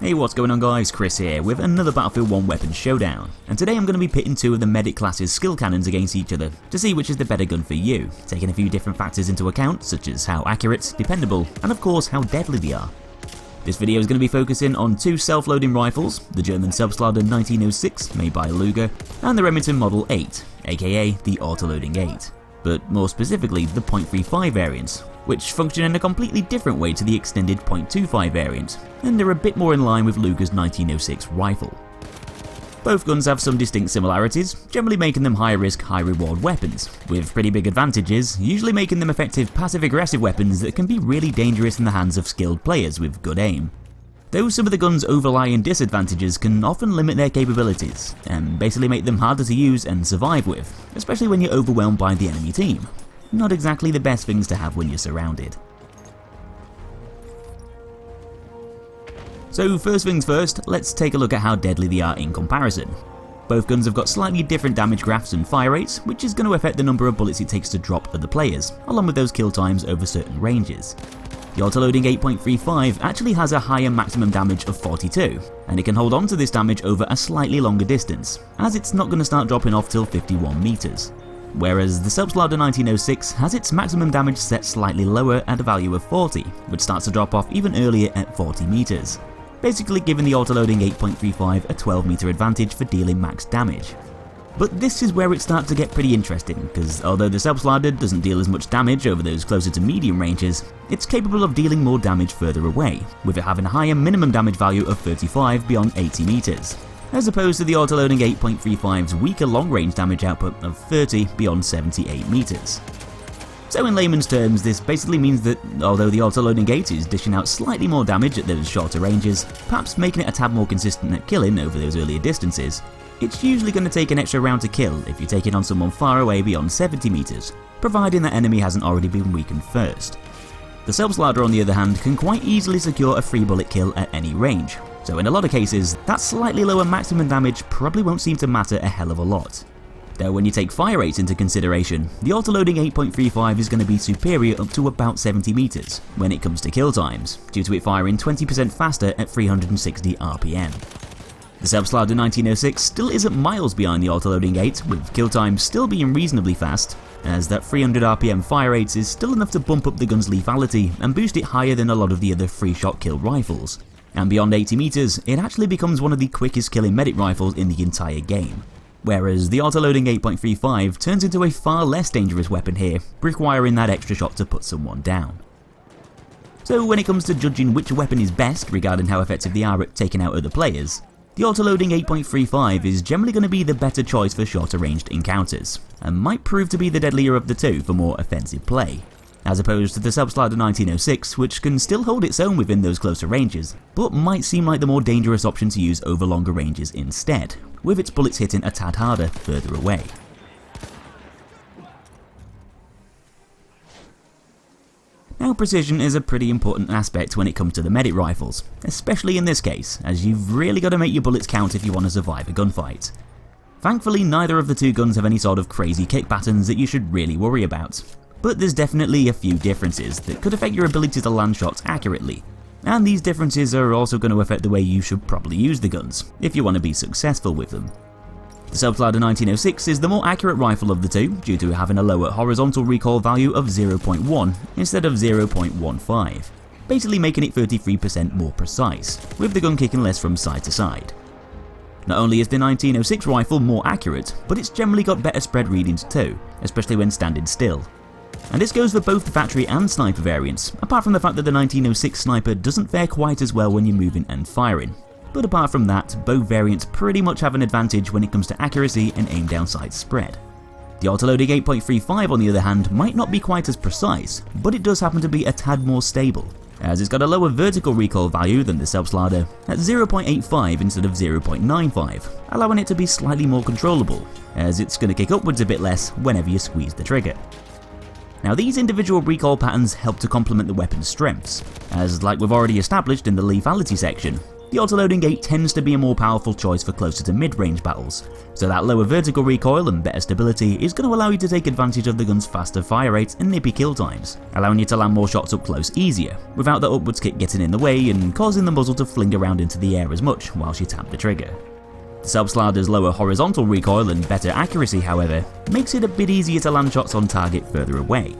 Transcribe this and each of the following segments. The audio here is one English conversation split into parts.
Hey, what's going on guys, Chris here with another Battlefield 1 Weapons Showdown, and today I'm going to be pitting two of the Medic class's skill cannons against each other to see which is the better gun for you, taking a few different factors into account such as how accurate, dependable, and of course how deadly they are. This video is going to be focusing on two self-loading rifles, the German Selbstlader 1906 made by Luger, and the Remington Model 8, aka the AUTOLOADING 8, but more specifically the .35 variants, which function in a completely different way to the extended .25 variant, and they're a bit more in line with Luger's 1906 rifle. Both guns have some distinct similarities, generally making them high risk, high reward weapons, with pretty big advantages, usually making them effective passive aggressive weapons that can be really dangerous in the hands of skilled players with good aim. Though some of the guns' overlying disadvantages can often limit their capabilities, and basically make them harder to use and survive with, especially when you're overwhelmed by the enemy team. Not exactly the best things to have when you're surrounded. So first things first, let's take a look at how deadly they are in comparison. Both guns have got slightly different damage graphs and fire rates, which is going to affect the number of bullets it takes to drop other players, along with those kill times over certain ranges. The AUTOLOADING 8.35 actually has a higher maximum damage of 42, and it can hold on to this damage over a slightly longer distance, as it's not going to start dropping off till 51 meters. Whereas the Selbstlader 1906 has its maximum damage set slightly lower at a value of 40, which starts to drop off even earlier at 40 meters, basically giving the AUTOLOADING 8.35 a 12 meter advantage for dealing max damage. But this is where it starts to get pretty interesting, because although the Selbstlader doesn't deal as much damage over those closer to medium ranges, it's capable of dealing more damage further away, with it having a higher minimum damage value of 35 beyond 80 meters. As opposed to the AUTOLOADING 8.35's weaker long-range damage output of 30 beyond 78 meters. So in layman's terms, this basically means that although the AUTOLOADING 8 is dishing out slightly more damage at those shorter ranges, perhaps making it a tad more consistent at killing over those earlier distances, it's usually going to take an extra round to kill if you take it on someone far away beyond 70 meters, providing that enemy hasn't already been weakened first. The Selbstlader on the other hand can quite easily secure a free bullet kill at any range, so in a lot of cases, that slightly lower maximum damage probably won't seem to matter a hell of a lot. Though when you take fire rates into consideration, the AUTOLOADING 8.35 is going to be superior up to about 70 meters when it comes to kill times, due to it firing 20% faster at 360 RPM. The Selbstlader 1906 still isn't miles behind the AUTOLOADING 8, with kill times still being reasonably fast, as that 300 RPM fire rate is still enough to bump up the gun's lethality and boost it higher than a lot of the other free shot kill rifles. And beyond 80 meters, it actually becomes one of the quickest killing medic rifles in the entire game. Whereas the AUTOLOADING 8.35 turns into a far less dangerous weapon here, requiring that extra shot to put someone down. So when it comes to judging which weapon is best regarding how effective they are at taking out other players, the AUTOLOADING 8.35 is generally going to be the better choice for shorter ranged encounters, and might prove to be the deadlier of the two for more offensive play, as opposed to the Selbstlader 1906, which can still hold its own within those closer ranges, but might seem like the more dangerous option to use over longer ranges instead, with its bullets hitting a tad harder further away. Now precision is a pretty important aspect when it comes to the medic rifles, especially in this case, as you've really got to make your bullets count if you want to survive a gunfight. Thankfully neither of the two guns have any sort of crazy kick patterns that you should really worry about, but there's definitely a few differences that could affect your ability to land shots accurately, and these differences are also going to affect the way you should probably use the guns, if you want to be successful with them. The Selbstlader 1906 is the more accurate rifle of the two, due to having a lower horizontal recoil value of 0.1 instead of 0.15, basically making it 33% more precise, with the gun kicking less from side to side. Not only is the 1906 rifle more accurate, but it's generally got better spread readings too, especially when standing still. And this goes for both the factory and sniper variants, apart from the fact that the 1906 sniper doesn't fare quite as well when you're moving and firing. But apart from that, both variants pretty much have an advantage when it comes to accuracy and aim down sight spread. The AUTOLOADING 8.35 on the other hand might not be quite as precise, but it does happen to be a tad more stable, as it's got a lower vertical recoil value than the Selbstlader at 0.85 instead of 0.95, allowing it to be slightly more controllable, as it's going to kick upwards a bit less whenever you squeeze the trigger. Now these individual recoil patterns help to complement the weapon's strengths, as like we've already established in the lethality section, the autoloading 8 tends to be a more powerful choice for closer to mid-range battles, so that lower vertical recoil and better stability is going to allow you to take advantage of the gun's faster fire rate and nippy kill times, allowing you to land more shots up close easier, without the upwards kick getting in the way and causing the muzzle to fling around into the air as much whilst you tap the trigger. The Selbstlader's lower horizontal recoil and better accuracy, however, makes it a bit easier to land shots on target further away.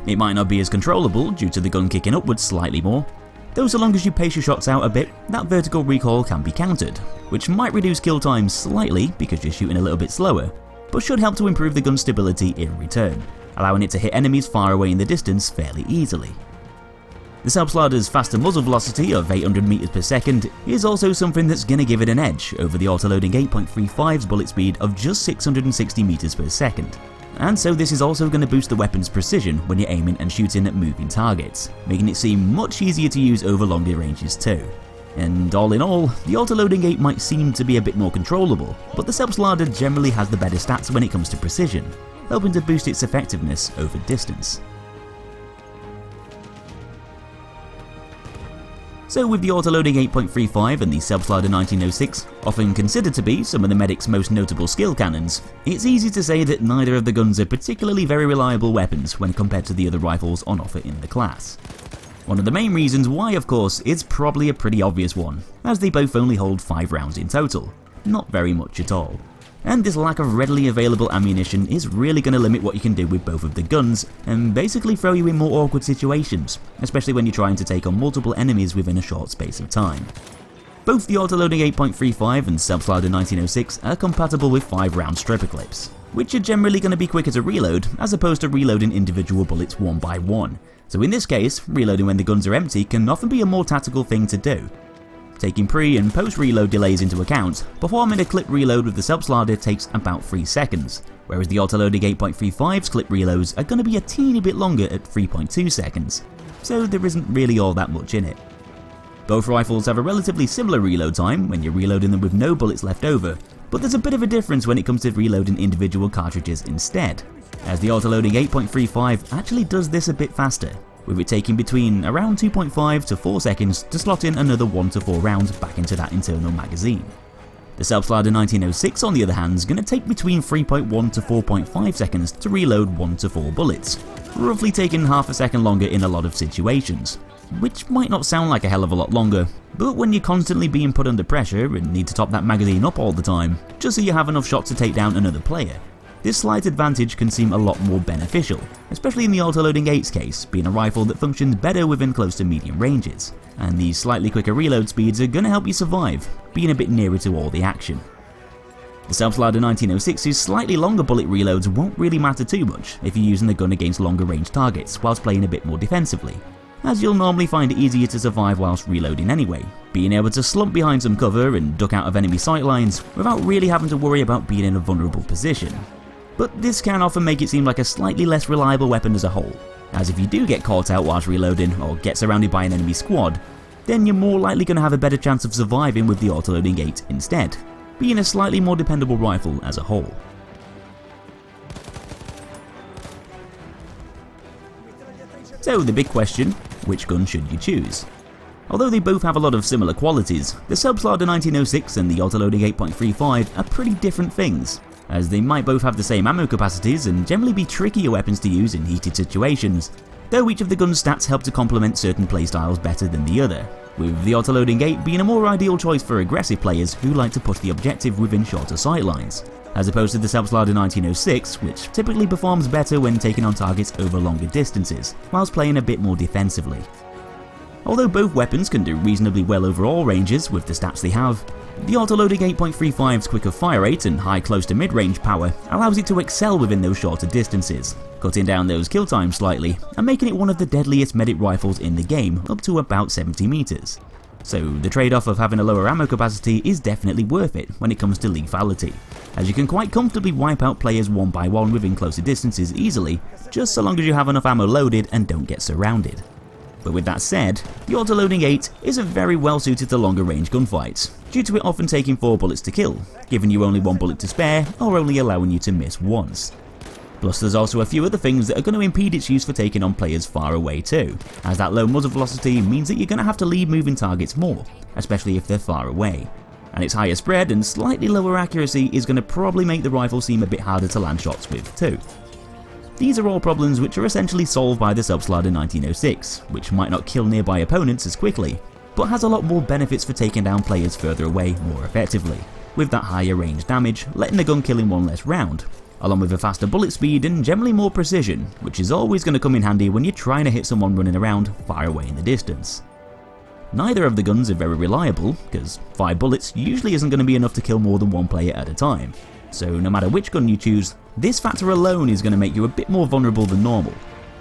It might not be as controllable due to the gun kicking upwards slightly more, though so long as you pace your shots out a bit, that vertical recoil can be countered, which might reduce kill time slightly because you're shooting a little bit slower, but should help to improve the gun's stability in return, allowing it to hit enemies far away in the distance fairly easily. The Selbstlader's faster muzzle velocity of 800 meters per second is also something that's going to give it an edge over the autoloading 8.35's bullet speed of just 660 meters per second. And so this is also going to boost the weapon's precision when you're aiming and shooting at moving targets, making it seem much easier to use over longer ranges too. And all in all, the autoloading 8 might seem to be a bit more controllable, but the Selbstlader generally has the better stats when it comes to precision, helping to boost its effectiveness over distance. So with the autoloading 8.35 and the Selbstlader 1906 often considered to be some of the Medic's most notable skill cannons, it's easy to say that neither of the guns are particularly very reliable weapons when compared to the other rifles on offer in the class. One of the main reasons why, of course, is probably a pretty obvious one, as they both only hold 5 rounds in total, not very much at all. And this lack of readily available ammunition is really going to limit what you can do with both of the guns and basically throw you in more awkward situations, especially when you're trying to take on multiple enemies within a short space of time. Both the autoloading 8.35 and Selbstlader 1906 are compatible with 5-round stripper clips, which are generally going to be quicker to reload as opposed to reloading individual bullets one by one. So in this case, reloading when the guns are empty can often be a more tactical thing to do. Taking pre- and post-reload delays into account, performing a clip reload with the Selbstlader takes about 3 seconds, whereas the autoloading 8.35's clip reloads are going to be a teeny bit longer at 3.2 seconds, so there isn't really all that much in it. Both rifles have a relatively similar reload time when you're reloading them with no bullets left over, but there's a bit of a difference when it comes to reloading individual cartridges instead, as the autoloading 8.35 actually does this a bit faster, with it taking between around 2.5 to 4 seconds to slot in another 1 to 4 rounds back into that internal magazine. The Selbstlader 1906 on the other hand is going to take between 3.1 to 4.5 seconds to reload 1 to 4 bullets, roughly taking half a second longer in a lot of situations, which might not sound like a hell of a lot longer, but when you're constantly being put under pressure and need to top that magazine up all the time, just so you have enough shots to take down another player, this slight advantage can seem a lot more beneficial, especially in the autoloading 8's case, being a rifle that functions better within close to medium ranges, and these slightly quicker reload speeds are going to help you survive, being a bit nearer to all the action. The Selbstlader 1906's slightly longer bullet reloads won't really matter too much if you're using the gun against longer range targets whilst playing a bit more defensively, as you'll normally find it easier to survive whilst reloading anyway, being able to slump behind some cover and duck out of enemy sightlines without really having to worry about being in a vulnerable position. But this can often make it seem like a slightly less reliable weapon as a whole, as if you do get caught out whilst reloading or get surrounded by an enemy squad, then you're more likely going to have a better chance of surviving with the autoloading 8 instead, being a slightly more dependable rifle as a whole. So the big question, which gun should you choose? Although they both have a lot of similar qualities, the Selbstlader 1906 and the autoloading 8.35 are pretty different things, as they might both have the same ammo capacities and generally be trickier weapons to use in heated situations, though each of the gun's stats help to complement certain playstyles better than the other, with the autoloading 8 being a more ideal choice for aggressive players who like to push the objective within shorter sightlines, as opposed to the Selbstlader 1906, which typically performs better when taking on targets over longer distances, whilst playing a bit more defensively. Although both weapons can do reasonably well over all ranges with the stats they have, the autoloading 8.35's quicker fire rate and high close to mid-range power allows it to excel within those shorter distances, cutting down those kill times slightly and making it one of the deadliest medic rifles in the game up to about 70 meters. So the trade-off of having a lower ammo capacity is definitely worth it when it comes to lethality, as you can quite comfortably wipe out players one by one within closer distances easily, just so long as you have enough ammo loaded and don't get surrounded. But with that said, the autoloading 8 isn't very well suited to longer range gunfights, due to it often taking 4 bullets to kill, giving you only 1 bullet to spare or only allowing you to miss once. Plus there's also a few other things that are going to impede its use for taking on players far away too, as that low muzzle velocity means that you're going to have to leave moving targets more, especially if they're far away. And its higher spread and slightly lower accuracy is going to probably make the rifle seem a bit harder to land shots with too. These are all problems which are essentially solved by the Selbstlader 1906, which might not kill nearby opponents as quickly, but has a lot more benefits for taking down players further away more effectively, with that higher range damage letting the gun kill in one less round, along with a faster bullet speed and generally more precision, which is always going to come in handy when you're trying to hit someone running around far away in the distance. Neither of the guns are very reliable, because 5 bullets usually isn't going to be enough to kill more than one player at a time, so no matter which gun you choose, this factor alone is going to make you a bit more vulnerable than normal.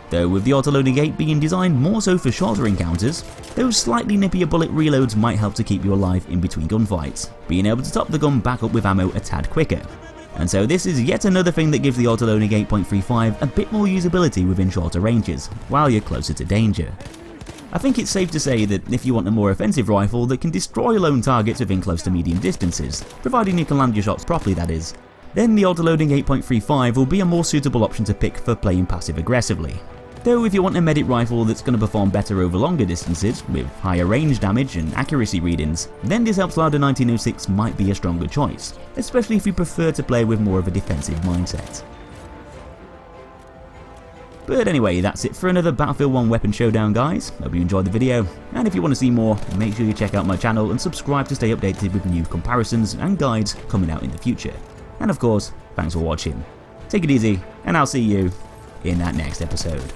Though with the autoloading 8 being designed more so for shorter encounters, those slightly nippier bullet reloads might help to keep you alive in between gunfights, being able to top the gun back up with ammo a tad quicker. And so this is yet another thing that gives the autoloading 8.35 a bit more usability within shorter ranges, while you're closer to danger. I think it's safe to say that if you want a more offensive rifle that can destroy lone targets within close to medium distances, providing you can land your shots properly that is, then the autoloading 8.35 will be a more suitable option to pick for playing passive aggressively. Though if you want a medic rifle that's going to perform better over longer distances, with higher range damage and accuracy readings, then this Selbstlader 1906 might be a stronger choice, especially if you prefer to play with more of a defensive mindset. But anyway, that's it for another Battlefield 1 Weapon Showdown guys. Hope you enjoyed the video, and if you want to see more, make sure you check out my channel and subscribe to stay updated with new comparisons and guides coming out in the future. And of course, thanks for watching. Take it easy, and I'll see you in that next episode.